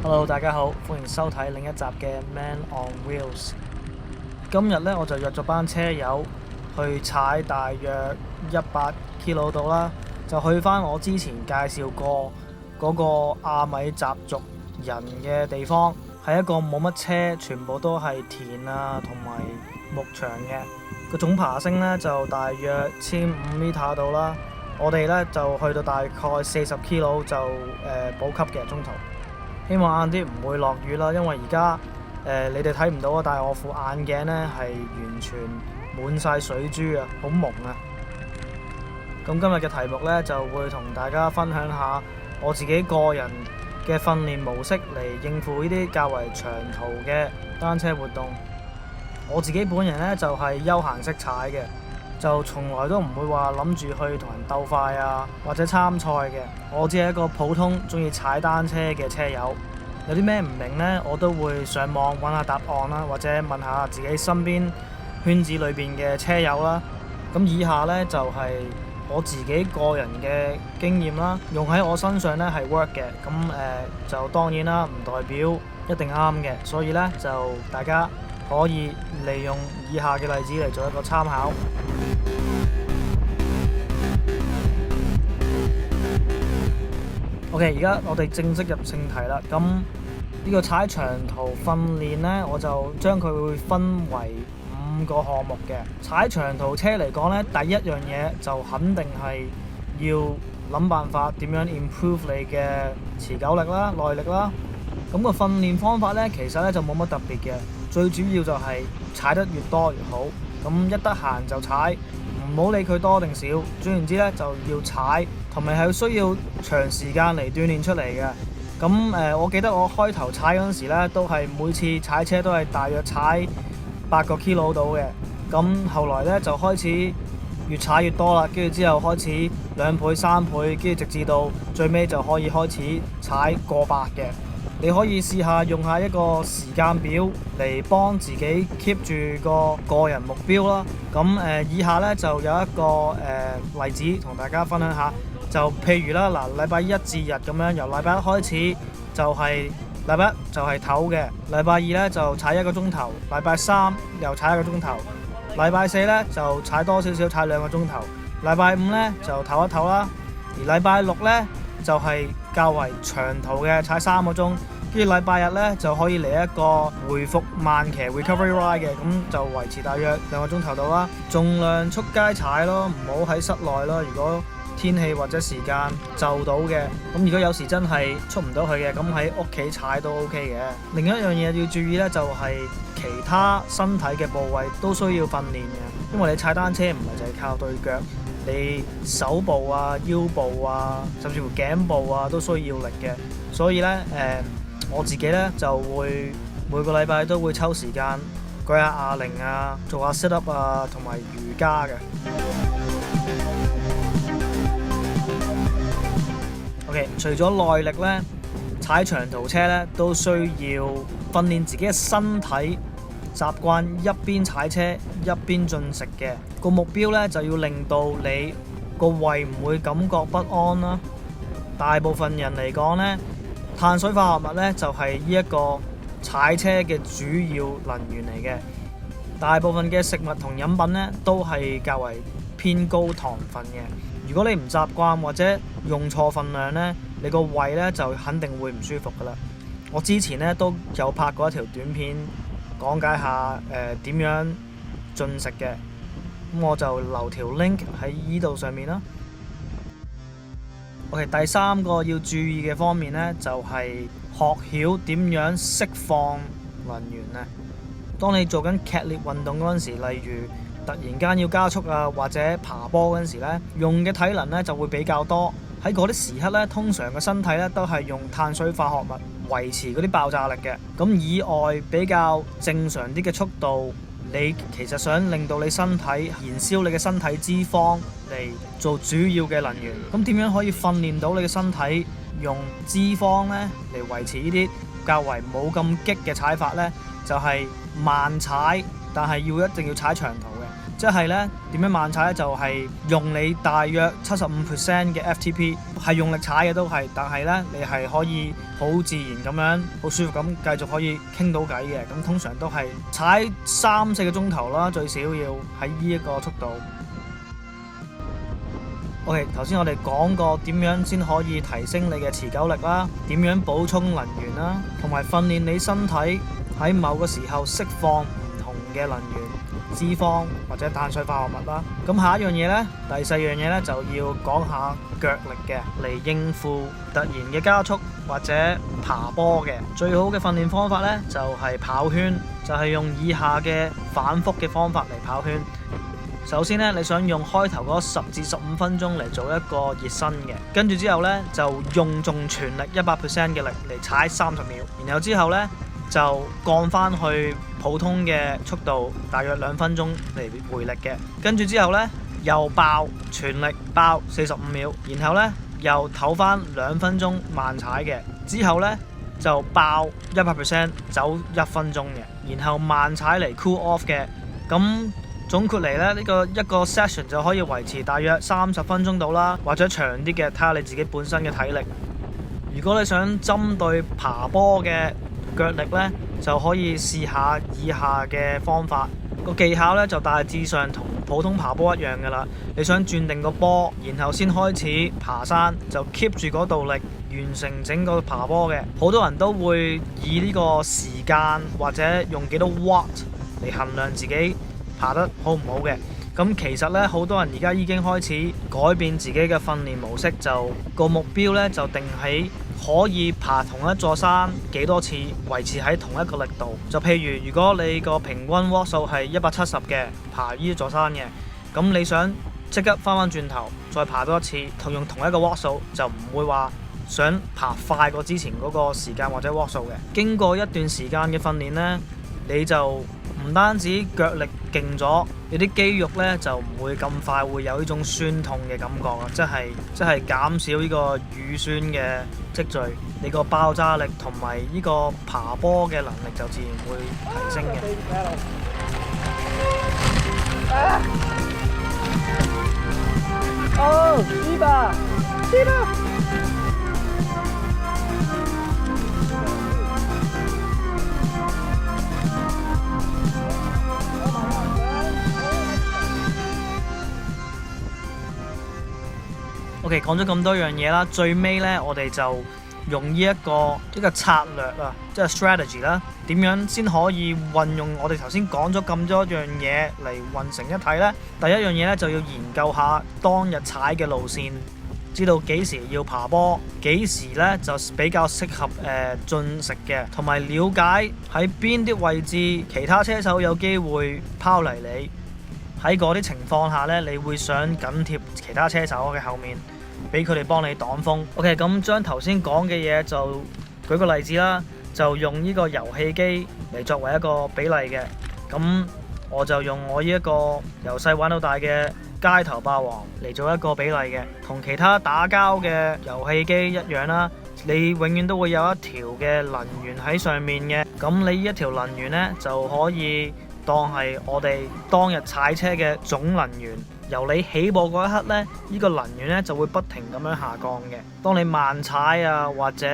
Hello，大家好，歡迎收睇另一集嘅 Man on Wheels。今日呢，我就約咗班車友去踩大約100km度啦，就去返我之前介紹過嗰個阿米習族人嘅地方，係一個冇乜車，全部都係田啊同埋牧場嘅。個總爬升呢，就大約1500m 度啦。我哋呢，就去到大概40km 就補給嘅中途。希望晏啲唔會落雨啦，因為而家你哋睇唔到啊，但係我副眼鏡呢係完全滿晒水珠啊，好矇啊！咁今日嘅題目呢，就會同大家分享下我自己個人嘅訓練模式嚟應付呢啲較為長途嘅單車活動。我自己本人呢，就係休閒式踩嘅，就從來都唔會話諗住去同人鬥快啊，或者參賽嘅。我只係一個普通中意踩單車嘅車友。有啲咩唔明呢，我都會上網揾下答案啦，或者問下自己身邊圈子裏邊嘅車友啦。咁以下呢，就係我自己個人嘅經驗啦，用喺我身上呢係 work 嘅。咁就當然啦，唔代表一定啱嘅，所以呢，就大家可以利用以下嘅例子嚟做一個參考。OK， 而家我哋正式入正題啦。咁呢個踩長途訓練呢，我就將佢會分為5個項目嘅。踩長途車嚟講呢，第一樣嘢就肯定係要諗辦法點樣 improve 你嘅持久力啦、耐力啦。咁個訓練方法呢，其實呢就冇乜特別嘅，最主要就係踩得越多越好。咁一得閒就踩，唔好理佢多定少，總言之呢就要踩，同埋係需要長時間嚟鍛鍊出嚟嘅。咁我記得我開頭踩嗰陣時呢，都係每次踩車都係大約踩8個 kilo 到嘅。咁後來呢，就開始越踩越多啦，跟住之後開始2倍、3倍，跟住直至到最尾就可以開始踩過百嘅。你可以試下用下一個時間表嚟幫自己 keep 住個人目標啦。咁以下呢，就有一個例子同大家分享下。就譬如啦，禮拜一至日咁樣，由禮拜一開始就係禮拜一就係唞嘅，禮拜二呢就踩1個鐘頭，禮拜三又踩1個鐘頭，禮拜四呢就踩多少少，踩2個鐘頭，禮拜五呢就唞一唞啦，而禮拜六呢就係較為長途嘅，踩3個鐘，跟住禮拜日呢就可以嚟一個回復慢騎 recovery ride 嘅，咁就維持大約2個鐘頭到啦。盡量出街踩咯，唔好喺室內咯。如果天氣或者時間就到嘅，咁如果有時真係出唔到去嘅，咁喺屋企踩都 OK 嘅。另一樣嘢要注意呢，就係其他身體嘅部位都需要訓練嘅，因為你踩單車唔係就係靠對腳，你手部啊、腰部啊，甚至乎頸部啊都需要力嘅。所以呢，我自己呢就會每個禮拜都會抽時間舉下啞鈴啊，做下 sit up 啊，同埋瑜伽嘅。Okay， 除咗耐力呢，踩長途車呢都需要訓練自己嘅身體習慣一邊踩車一邊進食嘅。個目標呢就要令到你個胃唔會感覺不安啦。大部分人嚟講呢，碳水化合物呢就係呢一個踩車嘅主要能源嚟嘅。大部分嘅食物同飲品呢都係較為偏高糖分嘅。如果你唔習慣或者用錯份量呢，你個胃呢就肯定會唔舒服噶啦。我之前呢都有拍過一條短片講解下點樣進食嘅，咁我就留條 link 喺依度上面啦。OK， 第3個要注意嘅方面呢，就係學曉點樣釋放能源啊。當你做緊劇烈運動嗰陣時，例如突然間要加速啊，或者爬坡嗰陣時咧，用嘅體能咧就會比較多。喺嗰啲時刻咧，通常個身體咧都係用碳水化合物維持嗰啲爆炸力嘅。咁以外比較正常啲嘅速度，你其實想令到你身體燃燒你嘅身體脂肪嚟做主要嘅能源。咁點樣可以訓練到你嘅身體用脂肪咧嚟維持呢啲較為冇咁激嘅踩法咧？就係慢踩，但係一定要踩長途嘅。即係咧點樣慢踩咧？就係用你大約75% 嘅 FTP 係用力踩嘅都係，但係咧你係可以好自然咁樣好舒服咁繼續可以傾到偈嘅。咁通常都係踩3-4個鐘頭啦，最少要喺呢一個速度。OK， 頭先我哋講過點樣先可以提升你嘅持久力啦，點樣補充能源啦，同埋訓練你身體喺某個時候釋放唔同嘅能源、脂肪或者碳水化合物啦。咁下一樣嘢呢，第4樣嘢呢，就要講下腳力嘅，嚟應付突然嘅加速或者爬坡嘅。最好嘅訓練方法呢，就係跑圈，就係用以下嘅反覆嘅方法嚟跑圈。首先咧，你想用開頭嗰10至15分鐘嚟做一個熱身嘅，跟住之後咧就用盡全力100% 嘅力嚟踩30秒，然後之後咧就降翻去普通嘅速度，大約2分鐘嚟回力嘅，跟住之後咧又爆全力爆45秒，然後咧又唞翻2分鐘慢踩嘅，之後咧就爆100% 走1分鐘嘅，然後慢踩嚟 cool off 嘅，咁。總括嚟咧，呢個一個 session 就可以維持大約30分鐘到啦，或者長啲嘅，睇下你自己本身嘅體力。如果你想針對爬坡嘅腳力呢，就可以試下以下嘅方法。個技巧呢，就大致上同普通爬坡一樣噶啦。你想轉定個波，然後先開始爬山，就 keep 住嗰度力，完成整個爬坡嘅。好多人都會以呢個時間或者用幾多 watt 嚟衡量自己爬得好唔好嘅。咁其實咧，好多人而家已經開始改變自己嘅訓練模式，就個目標咧就定喺可以爬同一座山幾多次，維持喺同一個力度。就譬如如果你個平均 watt 數係170嘅，爬呢一座山嘅，咁你想即刻翻轉頭再爬多一次，用同一個 watt 數，就唔會話想爬快過之前嗰個時間或者 watt 數嘅。經過一段時間嘅訓練呢，你就唔單止腳力勁咗，你啲肌肉呢就唔會咁快會有呢種酸痛嘅感覺啊！即係減少呢個乳酸嘅積聚，你個爆炸力同埋呢個爬坡嘅能力就自然會提升嘅。OK， 講咗咁多樣嘢啦，最尾呢，我哋就用呢一個策略啊，即係 strategy 啦，點樣先可以運用我哋頭先講咗咁多樣嘢嚟混成一體呢？第一樣嘢呢，就要研究下當日踩嘅路線，知道幾時要爬坡，幾時呢就比較適合進食嘅，同埋了解喺邊啲位置其他車手有機會拋離你，喺嗰啲情況下呢，你會想緊貼其他車手嘅後面，俾佢哋幫你擋風。OK， 咁將頭先講嘅嘢就舉個例子啦，就用呢個遊戲機嚟作為一個比例嘅。咁我就用我呢一個由細玩到大嘅街頭霸王嚟做一個比例嘅，同其他打交嘅遊戲機一樣啦。你永遠都會有一條嘅能源喺上面嘅，咁你呢一條能源呢，就可以當係我哋當日踩車嘅總能源。由你起步嗰一刻呢，呢個能源呢就會不停咁樣下降嘅。當你慢踩啊或者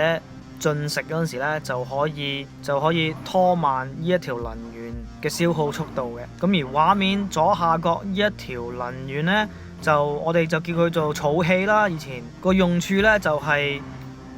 進食嗰陣時呢，就可以拖慢呢一條能源嘅消耗速度嘅。咁而畫面左下角呢一條能源呢，我哋就叫佢做儲氣啦。以前個用處呢，就係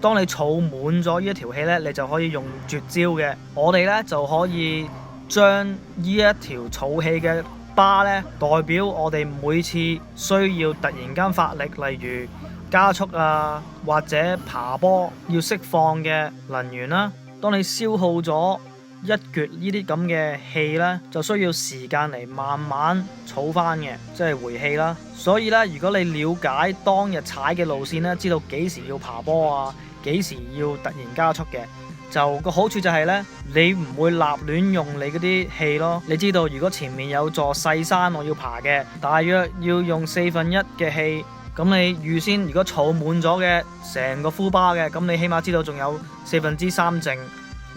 當你儲滿咗呢一條氣呢，你就可以用絕招嘅。我哋呢，就可以將呢一條儲氣嘅巴呢，代表我哋每次需要突然間發力，例如加速啊或者爬坡要釋放嘅能源啦。當你消耗咗一橛呢啲咁嘅氣呢，就需要時間嚟慢慢儲翻嘅，即係回氣啦。所以呢，如果你了解當日踩嘅路線呢，知道幾時要爬坡啊，幾時要突然加速嘅，就個好處就係呢，你唔會立亂用你嗰啲氣咯。你知道如果前面有座細山我要爬嘅，大約要用1/4嘅氣，咁你預先如果儲滿咗嘅成個 full bar嘅，咁你起碼知道仲有3/4剩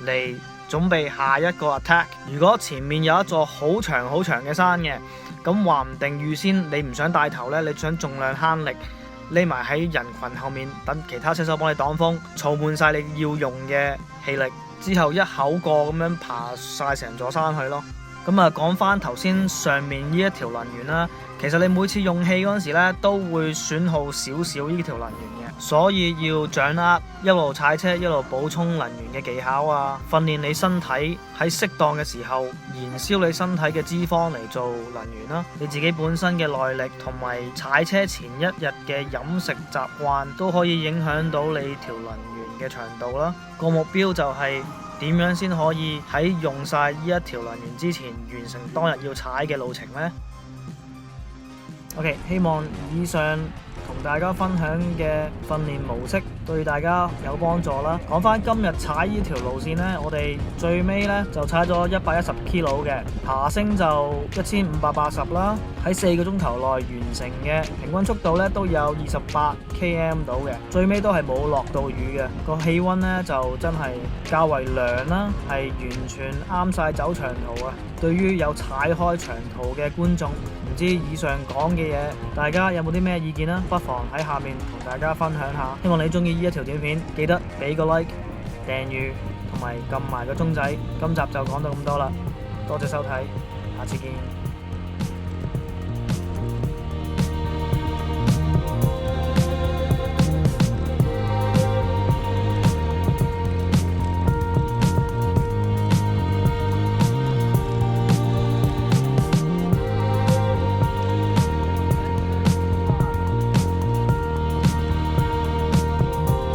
嚟準備下一個 attack。如果前面有一座好長嘅山嘅，咁話唔定預先你唔想帶頭呢，你想盡量慳力，匿埋喺人群後面等其他車手幫你擋風，儲滿晒你要用嘅氣力，之後一口過咁樣爬晒成座山去咯。咁啊，講翻頭先上面呢一條能源啦，其實你每次用氣嗰陣時咧，都會損耗少少呢條能源嘅，所以要掌握一路踩車一路補充能源嘅技巧啊，訓練你身體喺適當嘅時候燃燒你身體嘅脂肪嚟做能源啦。你自己本身嘅耐力同埋踩車前一日嘅飲食習慣都可以影響到你條能源嘅長度啦。個目標就係點樣先可以喺用晒呢一條能源之前完成當日要踩嘅路程呢？ OK， 希望以上同大家分享嘅訓練模式對大家有幫助啦。講翻今日踩呢條路線呢，我哋最尾呢就踩咗110 km 嘅，爬升就1580啦。喺4個鐘頭內完成嘅，平均速度呢都有28 km 到嘅，最尾都係冇落到雨嘅。個氣溫呢就真係較為涼啦，係完全啱晒走長途啊！對於有踩開長途嘅觀眾，唔知以上講嘅嘢，大家有冇啲咩意見呢？不妨喺下面同大家分享下。希望你中意呢一條短片，記得俾個 like、訂閱同埋撳埋個鐘仔。今集就講到咁多啦，多謝收睇，下次見。